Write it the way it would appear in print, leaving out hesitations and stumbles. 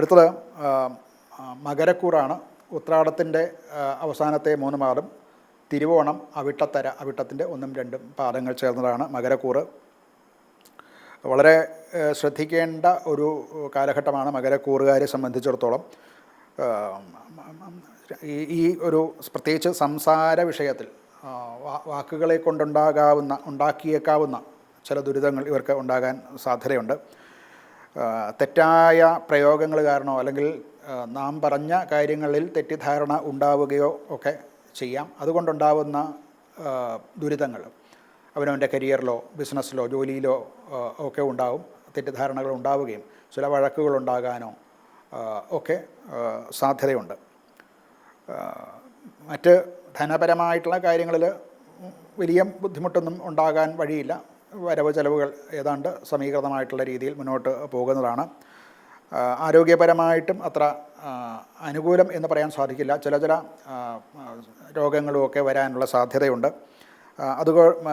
അടുത്തത് മകരക്കൂറാണ്. ഉത്രാടത്തിൻ്റെ അവസാനത്തെ 3 പാദം, തിരുവോണം, അവിട്ടത്തര, അവിട്ടത്തിൻ്റെ 1ഉം 2ഉം പാദങ്ങൾ ചേർന്നതാണ് മകരക്കൂറ്. വളരെ ശ്രദ്ധിക്കേണ്ട ഒരു കാലഘട്ടമാണ് മകരക്കൂറുകാരെ സംബന്ധിച്ചിടത്തോളം. ഈ ഒരു പ്രത്യേകിച്ച് സംസാര വിഷയത്തിൽ വാക്കുകളെ ഉണ്ടാക്കിയേക്കാവുന്ന ചില ദുരിതങ്ങൾ ഇവർക്ക് ഉണ്ടാകാൻ സാധ്യതയുണ്ട്. തെറ്റായ പ്രയോഗങ്ങൾ കാരണമോ അല്ലെങ്കിൽ നാം പറഞ്ഞ കാര്യങ്ങളിൽ തെറ്റിദ്ധാരണ ഉണ്ടാവുകയോ ഒക്കെ ചെയ്യാം. അതുകൊണ്ടുണ്ടാവുന്ന ദുരിതങ്ങൾ അവനവൻ്റെ കരിയറിലോ ബിസിനസ്സിലോ ജോലിയിലോ ഒക്കെ ഉണ്ടാവും. തെറ്റിദ്ധാരണകൾ ഉണ്ടാവുകയും ചില വഴക്കുകളുണ്ടാകാനോ ഒക്കെ സാധ്യതയുണ്ട്. മറ്റ് ധനപരമായിട്ടുള്ള കാര്യങ്ങളിൽ വലിയ ബുദ്ധിമുട്ടൊന്നും ഉണ്ടാകാൻ വഴിയില്ല. വരവ് ചെലവുകൾ ഏതാണ്ട് സമീകൃതമായിട്ടുള്ള രീതിയിൽ മുന്നോട്ട് പോകുന്നതാണ്. ആരോഗ്യപരമായിട്ടും അത്ര അനുകൂലം എന്ന് പറയാൻ സാധിക്കില്ല. ചില രോഗങ്ങളുമൊക്കെ വരാനുള്ള സാധ്യതയുണ്ട്. അതുകൊണ്ട്